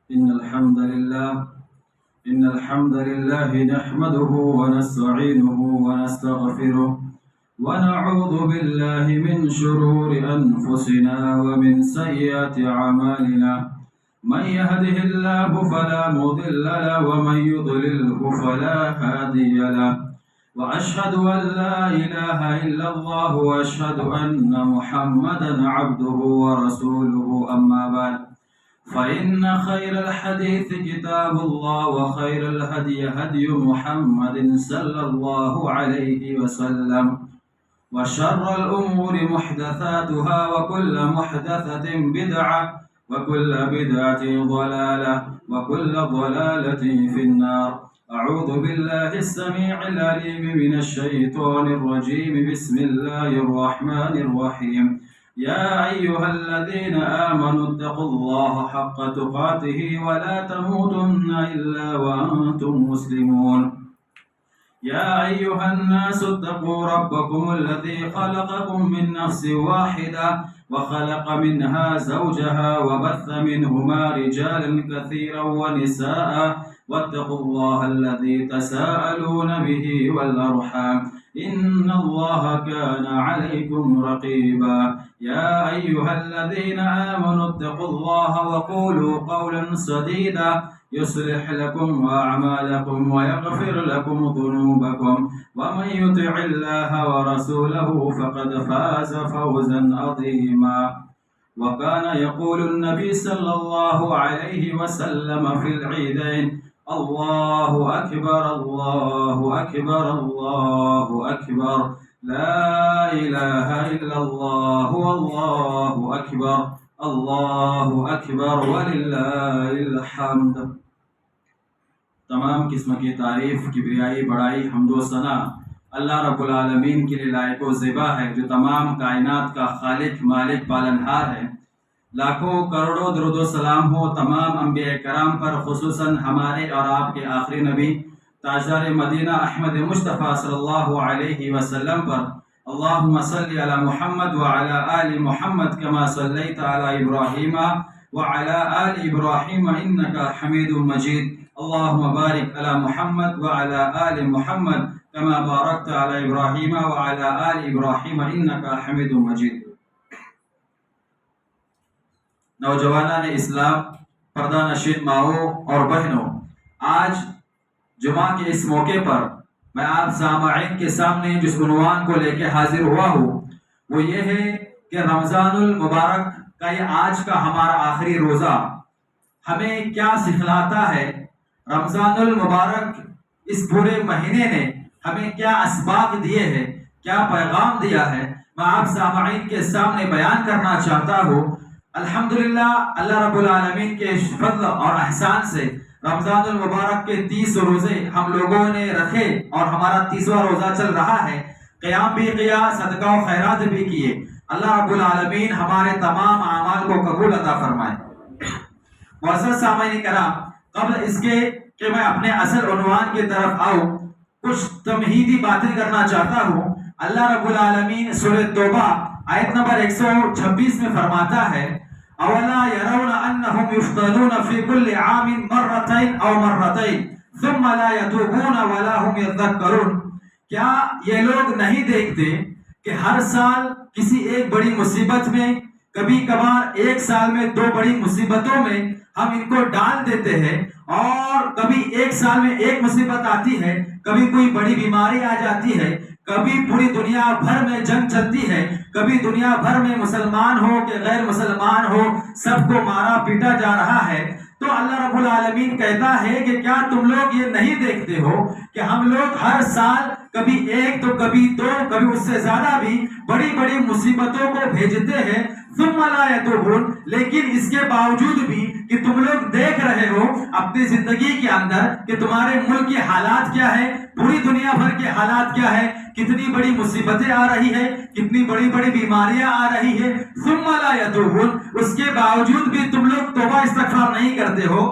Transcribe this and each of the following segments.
إن الحمد لله إن الحمد لله نحمده ونستعينه ونستغفره ونعوذ بالله من شرور أنفسنا ومن سيئات أعمالنا من يهده الله فلا مضل له ومن يضلله فلا هادي له وأشهد أن لا إله إلا الله وأشهد أن محمدا عبده ورسوله أما بعد فإن خير الحديث كتاب الله وخير الهدي هدي محمد صلى الله عليه وسلم وشر الأمور محدثاتها وكل محدثة بدعة وكل بدعة ضلالة وكل ضلالة في النار. أعوذ بالله السميع العليم من الشيطان الرجيم. بسم الله الرحمن الرحيم. يا أيها الذين آمنوا اتقوا الله حق تقاته ولا تموتن إلا وأنتم مسلمون. يا أيها الناس اتقوا ربكم الذي خلقكم من نفس واحدة وخلق منها زوجها وبث منهما رجالا كثيرا ونساء واتقوا الله الذي تساءلون به والأرحام إن الله كان عليكم رقيبا. يا أيها الذين آمنوا اتقوا الله وقولوا قولا سديدا يصلح لكم أعمالكم ويغفر لكم ذنوبكم ومن يطع الله ورسوله فقد فاز فوزا عظيما. وكان يقول النبي صلى الله عليه وسلم في العيدين: الله أكبر الله أكبر الله أكبر لا إله إلا الله والله أكبر اللہ اکبر وللہ الحمد. تمام قسم کی تعریف، کبریائی، بڑائی، حمد و ثنا اللہ رب العالمین کے لیے لائق و زیبا ہے، جو تمام کائنات کا خالق، مالک، پالنہار ہے. لاکھوں کروڑوں درود و سلام ہو تمام انبیاء کرام پر، خصوصاً ہمارے اور آپ کے آخری نبی تاجدار مدینہ احمد مصطفیٰ صلی اللہ علیہ وسلم پر. اللهم صل على محمد وعلى آل محمد كما صليت على إبراهيم وعلى آل إبراهيم إنك حميد مجيد. اللهم بارك على محمد وعلى آل محمد كما باركت على إبراهيم وعلى آل إبراهيم إنك حميد مجيد. نوجوانان اسلام، پردہ نشین ماؤں اور بہنوں، آج جمعہ کے اس موقع پر میں آپ سامعین کے سامنے جس عنوان کو لے کے حاضر ہوا ہوں وہ یہ ہے کہ رمضان المبارک کا یہ آج کا ہمارا آخری روزہ ہمیں کیا سکھلاتا ہے. رمضان المبارک اس پورے مہینے نے ہمیں کیا اسباق دیے ہیں، کیا پیغام دیا ہے، میں آپ سامعین کے سامنے بیان کرنا چاہتا ہوں. الحمدللہ اللہ رب العالمین کے فضل اور احسان سے رمضان المبارک کے 30 روزے ہم لوگوں نے رکھے اور ہمارا 30واں روزہ چل رہا ہے. قیام بھی کیا، صدقہ و خیرات بھی کیے. اللہ رب العالمین ہمارے تمام اعمال کو قبول عطا فرمائے. معزز سامعین کرام، قبل اس کے کہ میں اپنے اصل عنوان کی طرف آؤں، کچھ تمہیدی باتیں کرنا چاہتا ہوں. اللہ رب العالمین سورہ توبہ آیت نمبر 126 میں فرماتا ہے: اولا يرون انهم يفتنون في كل عام مرتين او مرتين ثم لا يتوبون ولا هم يذكرون. کیا یہ لوگ نہیں دیکھتے کہ ہر سال کسی ایک بڑی مصیبت میں، کبھی کبھار ایک سال میں 2 بڑی مصیبتوں میں ہم ان کو ڈال دیتے ہیں، اور کبھی ایک سال میں ایک مصیبت آتی ہے، کبھی کوئی بڑی بیماری آ جاتی ہے، کبھی پوری دنیا بھر میں جنگ چلتی ہے، کبھی دنیا بھر میں مسلمان ہو کہ غیر مسلمان ہو سب کو مارا پیٹا جا رہا ہے. تو اللہ رب العالمین کہتا ہے کہ کیا تم لوگ یہ نہیں دیکھتے ہو کہ ہم لوگ ہر سال کبھی ایک تو کبھی 2 کبھی اس سے زیادہ بھی بڑی بڑی مصیبتوں کو بھیجتے ہیں. ثم لا يتوبون، لیکن اس کے باوجود بھی کہ تم لوگ دیکھ رہے ہو اپنی زندگی کے اندر کہ تمہارے ملک کے حالات کیا ہے، پوری دنیا بھر کے حالات کیا ہے، کتنی بڑی مصیبتیں آ رہی ہے، کتنی بڑی بڑی بیماریاں آ رہی ہے. ثم لا يتوبون، اس کے باوجود بھی تم لوگ توبہ استغفار نہیں کرتے ہو.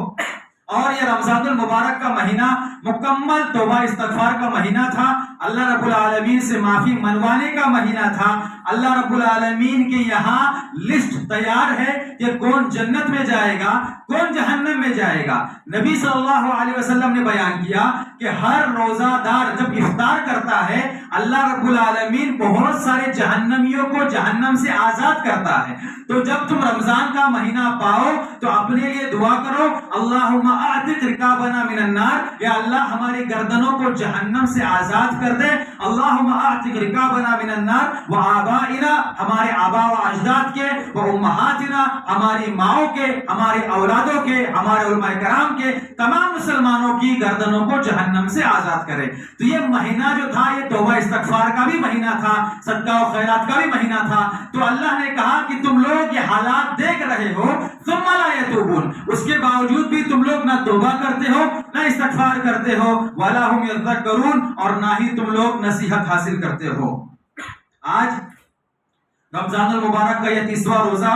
اور یہ رمضان المبارک کا مہینہ مکمل توبہ استغفار کا مہینہ تھا، اللہ رب العالمین سے معافی منوانے کا مہینہ تھا۔ اللہ رب العالمین کے یہاں لسٹ تیار ہے کہ کون جنت میں جائے گا، کون جہنم میں جائے گا۔ نبی صلی اللہ علیہ وسلم نے بیان کیا کہ ہر روزہ دار جب افطار کرتا ہے اللہ رب العالمین بہت سارے جہنمیوں کو جہنم سے آزاد کرتا ہے۔ تو جب تم رمضان کا مہینہ پاؤ تو اپنے لیے دعا کرو، اللہم اعتق رقابنا من النار، یا اللہ ہماری گردنوں کو جہنم سے آزاد کر دے، اللہم اعتق رقابنا من النار وآبائنا، ہمارے آبا و اجداد کے، وامہاتنا، ہماری ماؤں کے، ہمارے اولادوں کے، ہمارے علماء کرام کے، تمام مسلمانوں کی گردنوں کو جہنم سے آزاد کرے۔ تو یہ مہینہ جو تھا یہ توبہ استغفار کا بھی مہینہ تھا، صدقہ و خیرات کا بھی مہینہ تھا۔ تو اللہ نے کہا کہ تم لوگ یہ حالات دیکھ رہے ہو ثم لا یتوبون، اس کے باوجود بھی تم لوگ نہ توبہ کرتے ہو نہ استغفار کرتے ہو، ولا هم یذکرون، اور نہ ہی تم لوگ نصیحت حاصل کرتے ہو۔ آج رمضان المبارک کا یہ 30واں روزہ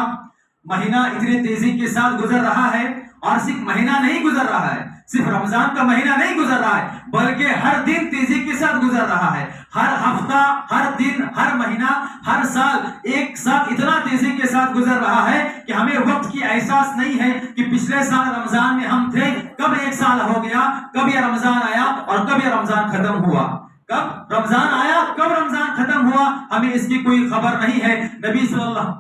مہینہ اتنی تیزی کے ساتھ گزر رہا ہے، اور صرف مہینہ نہیں گزر رہا ہے، صرف رمضان کا مہینہ نہیں گزر رہا ہے، بلکہ ہر دن تیزی کے ساتھ گزر رہا ہے۔ ہر ہفتہ، ہر دن، ہر مہینہ، ہر سال ایک ساتھ اتنا تیزی کے ساتھ گزر رہا ہے کہ ہمیں وقت کی احساس نہیں ہے کہ پچھلے سال رمضان میں ہم تھے، کب ایک سال ہو گیا، کب یہ رمضان آیا اور کب یہ رمضان ختم ہوا، کب رمضان آیا کب رمضان ختم ہوا، ہمیں اس کی کوئی خبر نہیں ہے۔ نبی صلی اللہ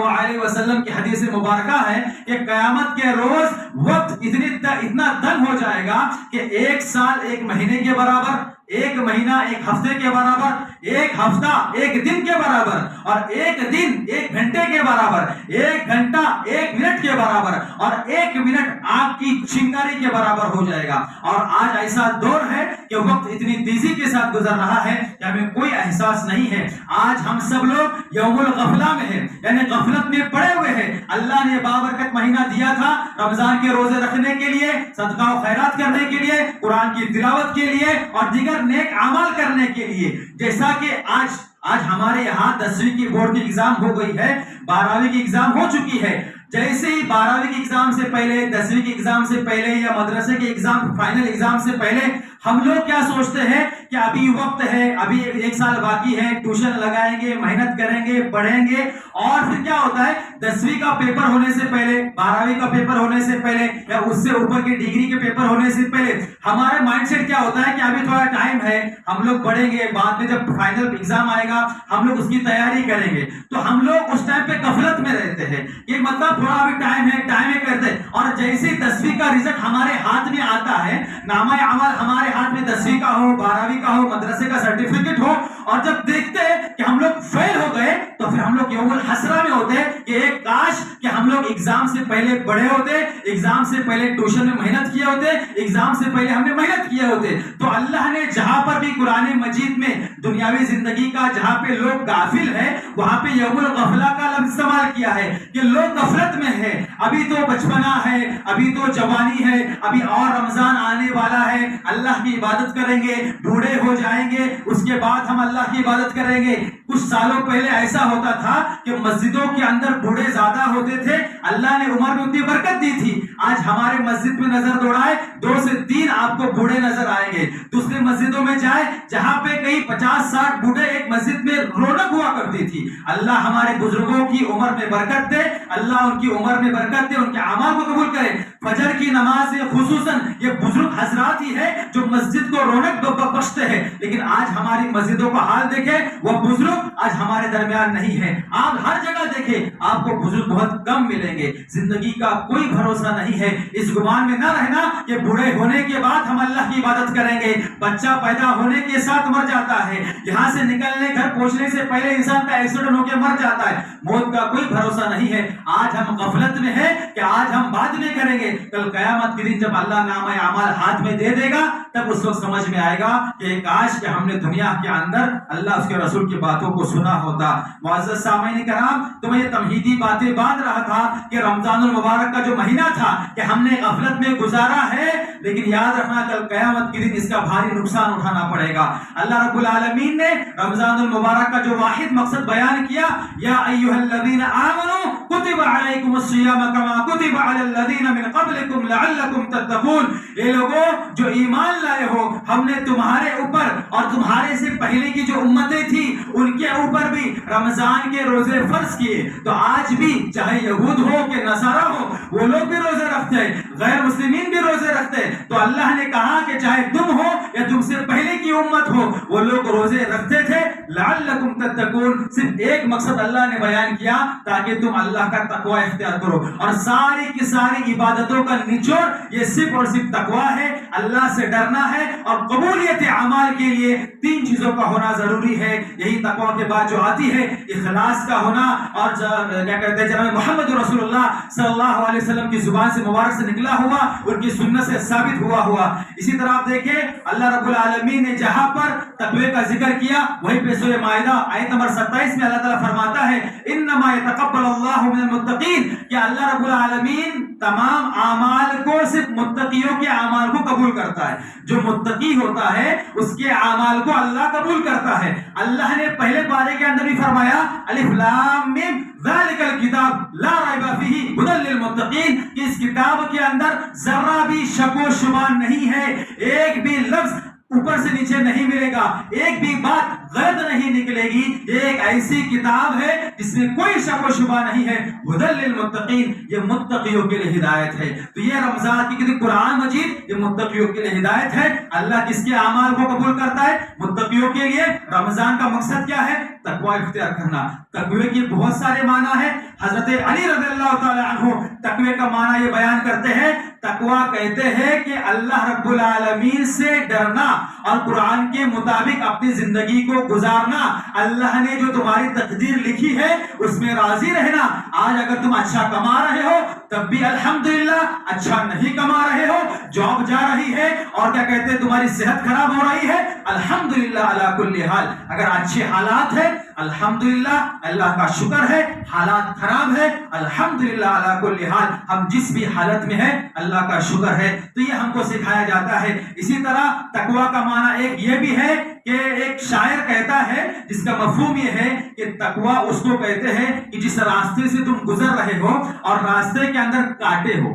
علیہ وسلم کی حدیث مبارکہ ہے کہ قیامت کے روز وقت اتنا تنگ ہو جائے گا کہ ایک سال ایک مہینے کے برابر، ایک مہینہ ایک ہفتے کے برابر، ایک ہفتہ ایک دن کے برابر، اور ایک دن ایک گھنٹے کے برابر، ایک گھنٹہ ایک منٹ کے برابر، اور ایک منٹ آگ کی چنگاری کے برابر ہو جائے گا۔ اور آج ایسا دور ہے کہ وقت اتنی تیزی کے ساتھ گزر رہا ہے کہ ہمیں کوئی احساس نہیں ہے۔ آج ہم سب لوگ یوم الغفلہ میں ہیں، یعنی غفلت میں پڑے ہوئے ہیں۔ اللہ نے بابرکت مہینہ دیا تھا رمضان کے روزے رکھنے کے لیے، صدقہ و خیرات کرنے کے لیے، قرآن کی تلاوت کے لیے اور دیگر نیک اعمال کرنے کے لیے۔ جیسا کہ آج ہمارے یہاں 10ویں کی بورڈ کی ایگزام ہو گئی ہے، 12ویں کی ایگزام ہو چکی ہے۔ جیسے ہی 12ویں کی ایگزام سے پہلے، 10ویں کی ایگزام سے پہلے، یا مدرسے کے ایگزام فائنل ایگزام سے پہلے ہم لوگ کیا سوچتے ہیں کہ ابھی وقت ہے، ابھی ایک سال باقی ہے، ٹیوشن لگائیں گے، محنت کریں گے، پڑھیں گے، اور پھر کیا ہوتا ہے 10ویں کا پیپر ہونے سے پہلے، 12ویں کا پیپر ہونے سے پہلے، یا اس سے اوپر کی ڈگری کے پیپر ہونے سے پہلے ہمارا مائنڈ سیٹ کیا ہوتا ہے کہ ابھی تھوڑا ٹائم ہے، ہم لوگ پڑھیں گے، بعد میں جب فائنل ایگزام آئے گا ہم لوگ اس کی تیاری کریں گے۔ تو ہم لوگ اس ٹائم پہ غفلت میں رہتے ہیں کہ مطلب تھوڑا ابھی ٹائم ہے کرتے ہیں، اور جیسے 10ویں کا رزلٹ ہمارے ہاتھ میں آتا ہے، نامہ اعمال ہمارے ہاتھ میں 10ویں کا ہو، 12ویں کا ہو، مدرسے کا سرٹیفکیٹ ہو، اور جب دیکھتے ہیں کہ ہم لوگ فیل ہو گئے تو پھر ہم لوگ یوم الحسرہ میں ہوتے ہیں کہ ایک کاش کہ ہم لوگ ایگزام سے پہلے پڑھے ہوتے، ایگزام سے پہلے ٹیوشن میں محنت کیے ہوتے، ایگزام سے پہلے ہم نے محنت کیے ہوتے۔ تو اللہ نے جہاں پر بھی قرآن مجید میں دنیاوی زندگی کا جہاں پہ لوگ غافل ہے وہاں پہ یوم الغفلہ کا لفظ استعمال کیا ہے کہ لوگ غفلت میں ہے، ابھی تو بچپنا ہے، ابھی تو جوانی ہے، ابھی اور رمضان آنے والا ہے، اللہ کی عبادت کریں گے، بوڑھے ہو جائیں گے، اس کے بعد ہم اللہ کی عبادت کریں گے۔ کچھ سالوں پہلے ایسا ہوتا تھا کہ مسجدوں کے اندر بوڑھے زیادہ ہوتے تھے، اللہ نے عمر میں اتنی برکت دی تھی۔ آج ہمارے مسجد میں نظر دوڑائے 2 سے 3 آپ کو بوڑھے نظر آئیں گے۔ دوسرے مسجدوں میں جائے جہاں پہ کئی 50-60 بوڑھے ایک مسجد میں رونق ہوا کرتی تھی۔ اللہ ہمارے بزرگوں کی عمر میں برکت دے، اللہ ان کی عمر میں برکت دے، ان کے اعمال کو قبول کرے۔ فجر کی نماز خصوصاً یہ بزرگ حضرات ہی ہے جو مسجد کو رونق بخشتے ہیں، لیکن آج ہماری مسجدوں کا حال دیکھیں، وہ بزرگ آج ہمارے درمیان نہیں ہے۔ آپ ہر جگہ دیکھیں آپ کو بزرگ بہت کم ملیں گے۔ زندگی کا کوئی بھروسہ نہیں ہے۔ اس گمان میں نہ رہنا کہ بوڑھے ہونے کے بعد ہم اللہ کی عبادت کریں گے۔ بچہ پیدا ہونے کے ساتھ مر جاتا ہے، یہاں سے نکلنے گھر پہنچنے سے پہلے انسان کا ایکسیڈنٹ ہو کے مر جاتا ہے، موت کا کوئی بھروسہ نہیں ہے۔ آج ہم غفلت میں ہیں کہ آج ہم بعد میں کریں گے، کل قیامت کے دن جب اللہ نامہ اعمال ہاتھ میں دے دے گا تب اس وقت سمجھ میں آئے گا کہ کاش کہ ہم نے دنیا کے اندر اللہ اس کے رسول کی باتوں کو سنا ہوتا۔ معزز سامعین کرام، تو میں یہ تمہیدی باتیں باندھ رہا تھا کہ رمضان المبارک کا جو مہینہ تھا کہ ہم نے غفلت میں گزارا ہے، لیکن یاد رکھنا کل قیامت کے دن اس کا بھاری نقصان اٹھانا پڑے گا۔ اللہ رب العالمین نے رمضان المبارک کا جو واحد مقصد بیان کیا، یا ایھا الذین آمنوا کتب علیکم الصیام کما کتب علی الذین من قبلکم لعلکم تتقون، اے لوگوں جو ایمان لائے ہو، ہم نے تمہارے اوپر اور تمہارے سے پہلے کی جو امتیں تھی ان کے اوپر بھی رمضان کے روزے فرض کیے، تو آج بھی چاہے یہود ہو کہ نصارہ ہو وہ لوگ بھی روزے رکھتے ہیں، غیر مسلمین بھی روزے رکھتے ہیں، تو اللہ نے کہا کہ چاہے تم ہو یا تم سے پہلے کی امت ہو وہ لوگ روزے رکھتے تھے، لعلکم تتقون، صرف ایک مقصد اللہ نے بیان کیا تاکہ تم اللہ کا تقوی اختیار کرو، اور ساری کی ساری عبادتوں کا نچوڑ یہ صرف اور صرف تقوی ہے، اللہ سے ڈرنا ہے، اور قبولیت اعمال کے لیے تین چیزوں کا ہونا ضروری ہے، یہی تقوی کے بعد جو آتی ہے اخلاص کا ہونا، اور کیا کہتے ہیں جناب محمد رسول اللہ صلی اللہ علیہ وسلم کی زبان سے مبارک سے نکلا ہوا، ان کی سنت سے ثابت ہوا۔ اسی طرح آپ دیکھیں اللہ رب العالمین نے جہاں پر تقوی کا ذکر کیا وہیں پہ سورہ مائدہ آیت نمبر 27 میں اللہ تعالیٰ فرماتا ہے انما يتقبل اللہ من المتقین، کہ اللہ رب العالمین تمام اعمال کو صرف متقیوں کے اعمال کو قبول کرتا ہے، جو متقی ہوتا ہے اس کے اعمال کو اللہ قبول کرتا ہے۔ اللہ نے پہلے پارے کے اندر بھی فرمایا الف لام میم ذالک الکتاب لا ریب فیہ ھدی للمتقین، کہ اس کتاب کے اندر ذرہ بھی شک و شبہ نہیں ہے، ایک بھی لفظ اوپر سے نیچے نہیں ملے گا، ایک بھی بات غلط نہیں نکلے گی، ایک ایسی کتاب ہے جس میں کوئی شک و شبہ نہیں ہے، ھدی للمتقین، یہ متقیوں کے لیے ہدایت ہے۔ تو یہ رمضان کی کتاب قرآن مجید یہ متقیوں کے لیے ہدایت ہے۔ اللہ کس کے اعمال کو قبول کرتا ہے؟ متقیوں کے لیے۔ رمضان کا مقصد کیا ہے؟ تقوی اختیار کرنا۔ تقوی کے بہت سارے معنی ہیں، حضرت علی رضی اللہ تعالی عنہ تقوی کا معنی یہ بیان کرتے ہیں، تقوی کہتے ہیں کہ اللہ رب العالمین سے ڈرنا اور قرآن کے مطابق اپنی زندگی کو گزارنا، اللہ نے جو تمہاری تقدیر لکھی ہے اس میں راضی رہنا۔ آج اگر تم اچھا کما رہے ہو تب بھی الحمدللہ، اچھا نہیں کما رہے ہو، جاب جا رہی ہے اور کیا کہتے ہیں تمہاری صحت خراب ہو رہی ہے، الحمدللہ علی کل حال، اگر اچھے حالات ہے الحمدللہ اللہ کا شکر ہے، حالات خراب ہے الحمدللہ علی کل حال، ہم جس بھی حالت میں ہے اللہ کا شکر ہے۔ تو یہ ہم کو سکھایا جاتا ہے۔ اسی طرح تقوی کا معنی ایک یہ بھی ہے کہ ایک شاعر کہتا ہے جس کا مفہوم یہ ہے کہ تقوی اس کو کہتے ہیں کہ جس راستے سے تم گزر رہے ہو اور راستے کے اندر کانٹے ہو،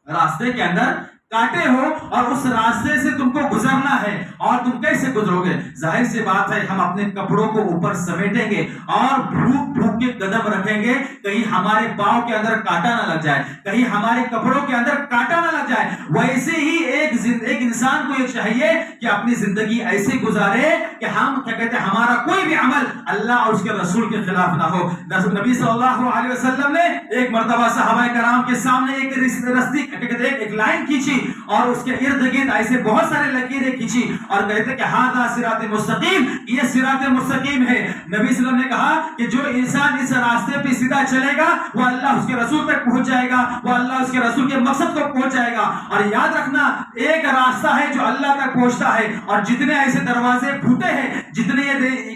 راستے کے اندر کانٹے ہو اور اس راستے سے تم کو گزرنا ہے، اور تم کیسے گزرو گے؟ ظاہر سی بات ہے ہم اپنے کپڑوں کو اوپر سمیٹیں گے اور بھوک بھوک کے قدم رکھیں گے، کہیں ہمارے پاؤں کے اندر کانٹا نہ لگ جائے، کہیں ہمارے کپڑوں کے اندر کانٹا نہ لگ جائے۔ ویسے ہی ایک انسان کو یہ چاہیے کہ اپنی زندگی ایسے گزارے کہ ہم کیا کہتے ہیں ہمارا کوئی بھی عمل اللہ اور اس کے رسول کے خلاف نہ ہو۔ نبی صلی اللہ علیہ وسلم نے ایک مرتبہ صحابہ کرام کے سامنے ایک رستی ایک لائن کھینچی اور اس کے ارد گرد ایسے بہت سارے لکیریں کھینچی اور کہتے کہ ہذا صراط مستقیم، یہ صراط مستقیم ہے۔ نبی صلی اللہ علیہ وسلم نے کہا کہ جو انسان اس راستے پہ سیدھا چلے گا وہ اللہ اس کے رسول تک پہنچ جائے گا، وہ اللہ اس کے رسول کے مقصد کو پہنچ جائے گا۔ اور یاد رکھنا ایک راستہ ہے جو اللہ تک پہنچتا ہے، اور جتنے ایسے دروازے پھوٹے ہیں، جتنے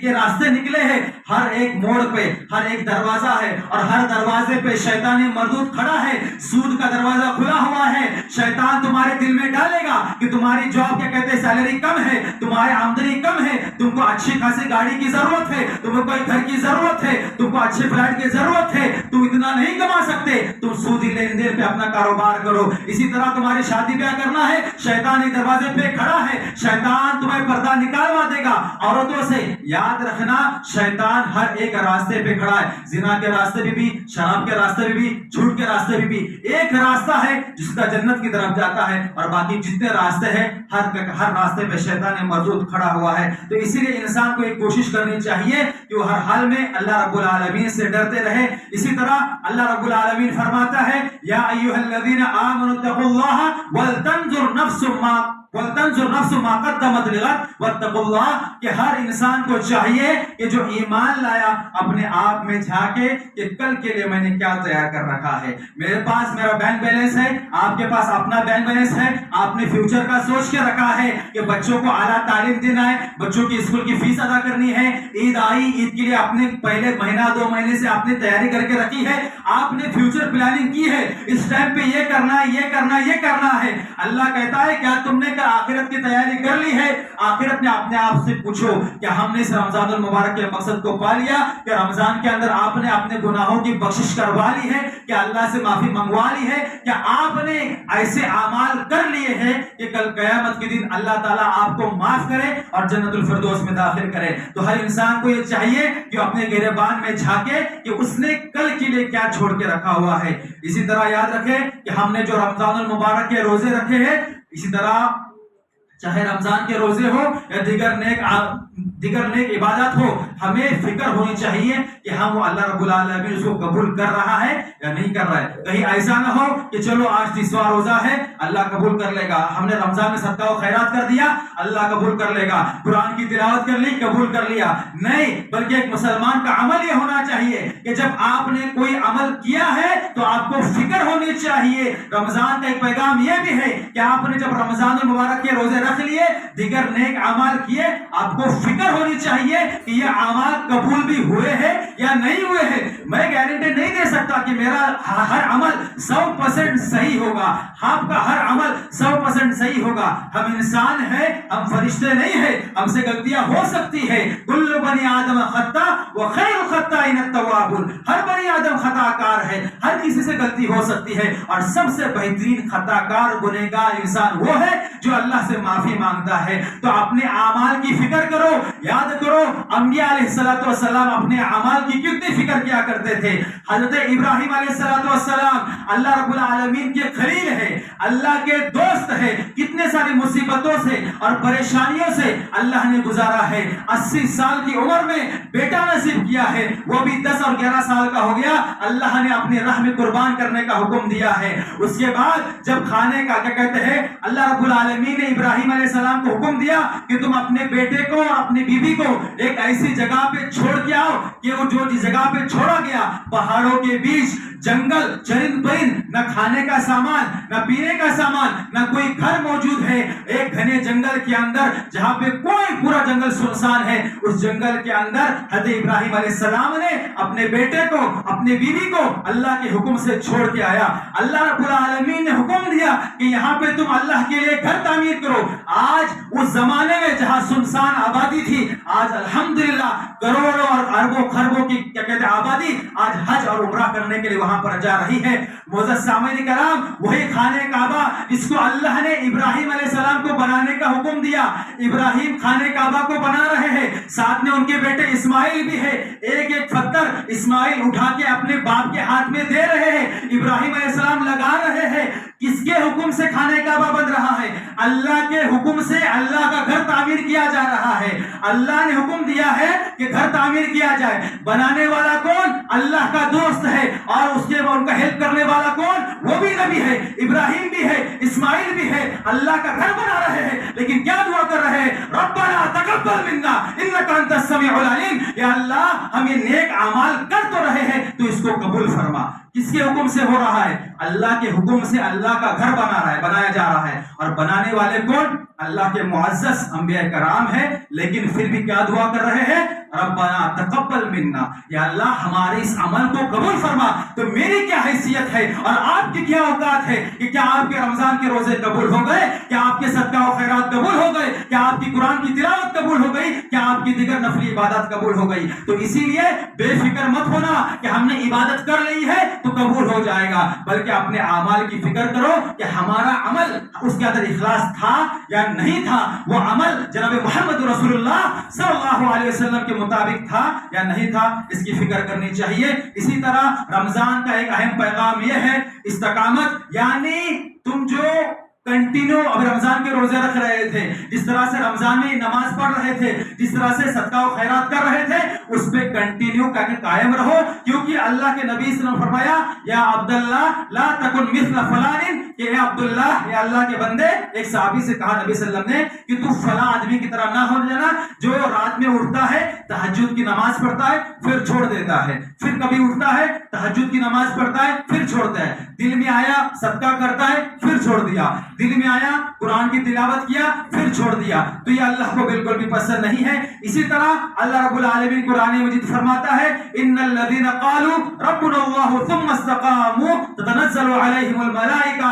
یہ راستے نکلے ہیں، ہر ایک موڑ پہ ہر ایک دروازہ ہے، اور ہر دروازے پہ شیطان مردود کھڑا ہے، سود کا دروازہ کھلا ہوا ہے۔ شیطان تمہارے دل میں ڈالے گا کہ تمہاری جاب کیا کہتے ہیں سیلری کم ہے، تمہاری آمدنی کم ہے، تم کو اچھی خاصی گاڑی کی ضرورت ہے، تم کو کوئی گھر کی ضرورت ہے، تم کو اچھے فلیٹ کی ضرورت ہے، تم اتنا نہیں کما سکتے، تم سودی لین دین پہ اپنا کاروبار کرو۔ اسی طرح تمہاری شادی بیاہ کرنا ہے، شیطان ایک دروازے پہ کھڑا ہے، شیطان تمہیں پردہ نکالوا دے گا عورتوں سے۔ یاد رکھنا شیطان ہر ایک راستے پہ کھڑا ہے، زنا کے راستے پہ بھی، شراب کے راستے پہ بھی، جھوٹ کے راستے پہ بھی۔ ایک راستہ ہے جس کا جنت کی طرف جاتا ہے، اور باقی جتنے راستے ہیں ہر راستے پہ شیطان مرضود کھڑا ہوا ہے۔ تو اسی لیے انسان کو ایک کوشش کرنی چاہیے کہ وہ ہر حال میں اللہ رب العالمین سے ڈرتے رہے۔ اسی طرح اللہ رب العالمین فرماتا ہے یا ایھا الذین آمنوا اتقوا اللہ ولتنظر نفس ما قدمت لغد واتقوا اللہ، کہ ہر انسان کو چاہیے کہ جو ایمان لایا اپنے آپ میں جھانکے کہ کل کے لیے میں نے کیا تیار کر رکھا ہے۔ میرے پاس میرا بینک بیلنس ہے، آپ کے پاس اپنا بینک بیلنس ہے، آپ نے فیوچر کا سوچ کے رکھا ہے کہ بچوں کو اعلیٰ تعلیم دینا ہے، بچوں کی اسکول کی فیس ادا کرنی ہے، عید آئی، عید کے لیے آپ نے پہلے مہینہ 2 مہینے سے آپ نے تیاری کر کے رکھی ہے، آپ نے فیوچر پلاننگ کی ہے، اس ٹائم پہ یہ کرنا ہے، یہ کرنا ہے، یہ کرنا ہے۔ اللہ کہتا ہے کیا تم نے کر آخرت کی تیاری کر لی ہے، آخرت میں اپنے آپ سے پوچھو کہ ہم نے اس رمضان المبارک کے مقصد کو پا لیا؟ کہ رمضان کے اندر آپ نے اپنے گناہوں کی بخشش کروا لی ہے؟ کہ اللہ سے معافی منگوا لی ہے؟ کہ آپ نے ایسے اعمال کر لیے ہیں کہ کل قیامت کے دن اللہ تعالیٰ آپ کو معاف کرے اور جنت الفردوس میں داخل کرے؟ تو ہر انسان کو یہ چاہیے کہ اپنے گریبان میں جھانکے کہ اس نے کل کے لیے کیا چھوڑ کے رکھا ہوا ہے۔ اسی طرح یاد رکھیں کہ ہم نے جو رمضان المبارک کے روزے رکھے ہیں، اسی طرح چاہے رمضان کے روزے ہو یا دیگر نیک عبادت ہو، ہمیں فکر ہونی چاہیے کہ ہم وہ اللہ رب العالمین اس کو قبول کر رہا ہے یا نہیں کر رہا ہے۔ کہیں ایسا نہ ہو کہ چلو آج 30واں روزہ ہے، اللہ قبول کر لے گا، ہم نے رمضان میں صدقہ و خیرات کر دیا، اللہ قبول کر لے گا، قرآن کی تلاوت کر لی، قبول کر لیا۔ نہیں، بلکہ ایک مسلمان کا عمل یہ ہونا چاہیے کہ جب آپ نے کوئی عمل کیا ہے تو آپ کو فکر ہونی چاہیے۔ رمضان کا ایک پیغام یہ بھی ہے کہ آپ نے جب رمضان المبارک کے روزے رکھ لیے، دیگر نیک اعمال کیے، آپ کو فکر ہونی چاہیے کہ یہ اعمال قبول بھی ہوئے ہیں یا نہیں ہوئے ہیں۔ میں گارنٹی نہیں دے سکتا کہ میرا ہر عمل 100% صحیح ہوگا، آپ کا ہر عمل 100% صحیح ہوگا۔ ہم انسان ہیں، ہم فرشتے نہیں ہیں، ہم سے غلطیاں ہو سکتی ہے۔ کل بنی آدم خطا وخیر الخطائین التوابون، ہر بنی آدم خطا کار ہے، ہر کسی سے غلطی ہو سکتی ہے، اور سب سے بہترین خطا کار گنہگار انسان وہ ہے جو اللہ سے معافی مانگتا ہے۔ تو اپنے اعمال کی فکر کرو، یاد کرو انبیاء علیہ السلام اپنے اعمال کی کتنی فکر کیا کرتے تھے۔ حضرت ابراہیم علیہ السلام اللہ رب العالمین کے خلیل ہے، اللہ کے دوست ہے، کتنے ساری مصیبتوں سے اور پریشانیوں سے اللہ نے گزارا ہے۔ 80 سال کی عمر میں بیٹا نصیب کیا ہے، وہ بھی 10 اور 11 سال کا ہو گیا، اللہ نے اپنی راہ میں قربان کرنے کا حکم دیا ہے۔ اس کے بعد جب کھانے کا کیا کہتے ہیں، اللہ رب العالمین نے ابراہیم علیہ السلام کو حکم دیا کہ تم اپنے بیٹے کو اور اپنی بیوی کو ایک ایسی جگہ پہ چھوڑ کے آؤ کہ وہ جو جگہ پہ چھوڑا گیا پہاڑوں کے بیچ، جنگل، چرند پرند، نہ کھانے کا سامان، نہ پینے کا سامان، نہ کوئی گھر موجود ہے، ایک گھنے جنگل کے اندر جہاں پہ کوئی پورا جنگل سنسان ہے، اس جنگل کے اندر حضرت ابراہیم علیہ السلام نے اپنے بیٹے کو، اپنے بیوی کو اللہ کے حکم سے چھوڑ کے آیا۔ اللہ رب العالمین نے حکم دیا کہ یہاں پہ تم اللہ کے لیے گھر تعمیر کرو۔ آج اس زمانے میں جہاں سنسان آبادی تھی، آج الحمدللہ کروڑوں اور اربوں خربوں کی کیا کہتے ہیں آبادی آج حج اور عمرہ کرنے کے لیے وہاں پر جا رہی ہے۔ معزز سامعین کرام، وہی خانہ کعبہ جس کو اللہ نے ابراہیم علیہ السلام کو بنانے کا حکم دیا، ابراہیم خانہ کعبہ کو بنا رہے ہیں، ساتھ میں ان کے بیٹے اسماعیل بھی ہے۔ ایک ایک پتھر اسماعیل اٹھا کے اپنے باپ کے ہاتھ میں دے رہے ہیں، ابراہیم علیہ السلام لگا رہے ہیں۔ کس کے حکم سے خانہ کعبہ بن رہا ہے؟ اللہ کے حکم سے اللہ کا گھر تعمیر کیا جا رہا ہے۔ اللہ نے حکم دیا ہے کہ گھر تعمیر کیا جائے۔ بنانے والا کون؟ اللہ کا دوست ہے، اور اس کے ان کا ہیلپ کرنے والا کون؟ وہ بھی نبی ہے، ابراہیم بھی ہے، اسماعیل بھی ہے۔ اللہ کا گھر بنا رہے ہیں، لیکن کیا دعا کر رہے ہیں؟ ربنا تقبل منا انک انت السمیع العلیم، یا اللہ ہم یہ نیک اعمال کر تو رہے ہیں، تو اس کو قبول فرما۔ کس کے حکم سے ہو رہا ہے؟ اللہ کے حکم سے اللہ کا گھر بنا رہا ہے، بنایا جا رہا ہے، اور بنانے والے کون؟ اللہ کے معزز انبیاء کرام ہے۔ لیکن پھر بھی کیا دعا کر رہے ہیں؟ ربنا تقبل منا، یا اللہ ہمارے اس عمل کو قبول فرما۔ تو میری کیا حیثیت ہے اور آپ کی کیا اوقات ہے کہ کیا آپ کے رمضان کے روزے قبول ہو گئے؟ کیا آپ کے صدقہ و خیرات قبول ہو گئے؟ کیا آپ کی قرآن کی تلاوت قبول ہو گئی؟ کیا آپ کی دیگر نفلی عبادت قبول ہو گئی؟ تو اسی لیے بے فکر مت ہونا کہ ہم نے عبادت کر لی ہے تو قبول ہو جائے گا، بلکہ اپنے اعمال کی فکر کرو کہ ہمارا عمل اس کے اندر اخلاص تھا یا نہیں تھا، وہ عمل جناب محمد رسول اللہ صلی اللہ علیہ وسلم کے مطابق تھا یا نہیں تھا، اس کی فکر کرنی چاہیے۔ اسی طرح رمضان کا ایک اہم پیغام یہ ہے استقامت، یعنی تم جو کنٹینیو اب رمضان کے روزے رکھ رہے تھے، جس طرح سے رمضان میں نماز پڑھ رہے تھے، جس طرح سے صدقہ و خیرات کر رہے تھے، اس پہ کنٹینیو قائم رہو، کیونکہ اللہ کے نبی صلی اللہ علیہ وسلم نے فرمایا یا عبداللہ لا تکن مثل فلان، کہ اے عبداللہ، اے اللہ کے بندے، ایک صحابی سے کہا نبی صلی اللہ علیہ وسلم نے کہ تو فلاں آدمی کی طرح نہ ہو جانا جو رات میں اٹھتا ہے، تہجد کی نماز پڑھتا ہے، پھر چھوڑ دیتا ہے، پھر کبھی اٹھتا ہے، تہجد کی نماز پڑھتا ہے، پھر چھوڑتا ہے، دل میں آیا صدقہ کرتا ہے، پھر چھوڑ دیا، دل میں آیا قرآن کی تلاوت کیا، پھر چھوڑ دیا، تو یہ اللہ کو بالکل بھی پسند نہیں ہے۔ اسی طرح اللہ رب العالمین قرآن مجید فرماتا ہے ان الذين قالوا ربنا الله ثم استقاموا تتنزل عليهم الملائكة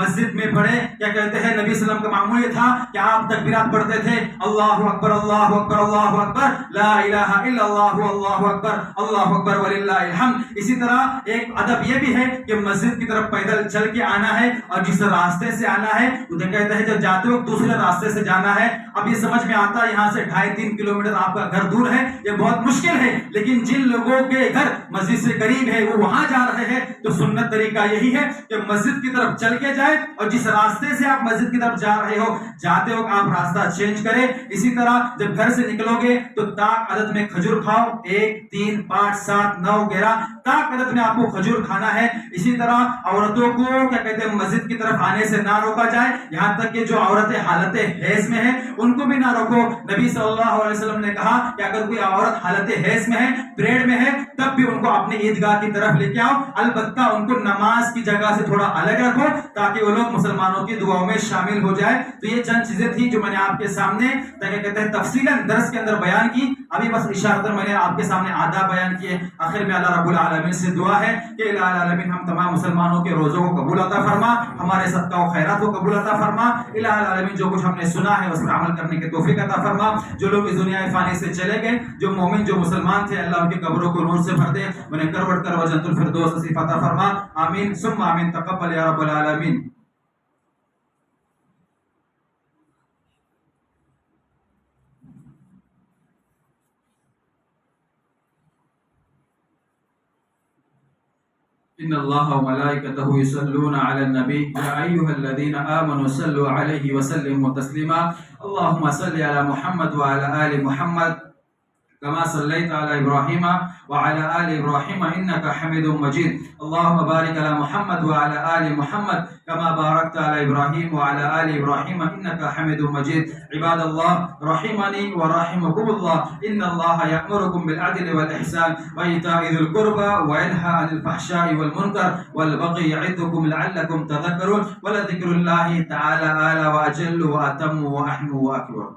مسجد میں پڑھے. کیا کہتے ہیں نبی صلی اللہ علیہ وسلم کا معمول یہ تھا کہ آپ تکبیرات پڑھتے تھے، اللہ اکبر اللہ اکبر اللہ اکبر، لا الہ الا اللہ اللہ اکبر اللہ اکبر وللہ الحمد. اسی طرح ایک ادب یہ بھی ہے کہ مسجد کی طرف پیدل چل کے آنا ہے، اور جس راستے سے آنا ہے انہیں کہتے ہیں جب جاتے وقت دوسرے راستے سے جانا ہے. اب یہ سمجھ میں آتا ہے یہاں سے 2.5-3 کلومیٹر آپ کا گھر دور ہے، یہ بہت مشکل ہے، لیکن جن لوگوں کے گھر مسجد سے قریب ہے وہ وہاں جا رہے ہیں تو سنت طریقہ یہی ہے کہ مسجد کی طرف چل کے جائے، اور جس راستے سے آپ مسجد کی طرف جا رہے ہو جاتے وقت آپ راستہ چینج کریں. اسی طرح جب گھر سے نکلو گے تو تاک عدد میں کھجور کھاؤ، 1 3 5 7 9 11 تاک عدد میں آپ کو کھجور کھانا ہے. اسی طرح عورتوں کو کیا کہتے ہیں مسجد کی طرف آنے سے نہ روکا جائے، یہاں تک کہ جو عورتیں حالت حیض میں ہیں ان کو بھی نہ روکو. نبی صلی اللہ علیہ وسلم نے کہا کہ اگر کوئی عورت حالت حیض میں ہے، پیریڈ میں ہے، تب بھی ان کو اپنی عیدگاہ کی طرف لے کے آؤ. البتہ ان کو نماز کی جگہ سے تھوڑا الگ رکھو تاکہ وہ لوگ مسلمانوں کی دعاؤں میں شامل ہو جائے. تو یہ چند چیزیں تھیں جو میں نے آپ کے سامنے کہتے ہیں تفصیلاً درس کے اندر بیان کی. ابھی بس اشارتاً میں نے آپ کے سامنے آداب بیان کیے. آخر میں اللہ رب العالمین سے دعا ہے کہ الہ العالمین ہم تمام مسلمانوں کے روزوں کو قبول عطا فرما، ہمارے صدقہ و خیرات کو قبول عطا فرما. الہ العالمین جو کچھ ہم نے سنا ہے اس پر عمل کرنے کی توفیق عطا فرما. جو لوگ اس دنیا فانی سے چلے گئے، جو مومن جو مسلمان تھے، اللہ ان کی قبروں کو نور سے بھر دے، انہیں کروٹ کر جنت الفردوس نصیب عطا فرما. آمین ثم آمین. تقبل یا رب العالمین. إن الله وملائكته يصلون على النبي يا أيها الذين آمنوا صلوا عليه وسلموا تسليما. اللهم صل على محمد وعلى آل محمد كما صليت على إبراهيم وعلى آل إبراهيم إنك حميد مجيد. اللهم بارك على محمد وعلى آل محمد كما باركت على إبراهيم وعلى آل إبراهيم إنك حميد مجيد. عباد الله رحمني ورحمكم الله، إن الله يأمركم بالعدل والإحسان وإيتاء ذي القربى وينهى عن الفحشاء والمنكر والبغي يعظكم لعلكم تذكرون. ولذكر الله تعالى أعلى وأجل وأتم وأحم وأكبر.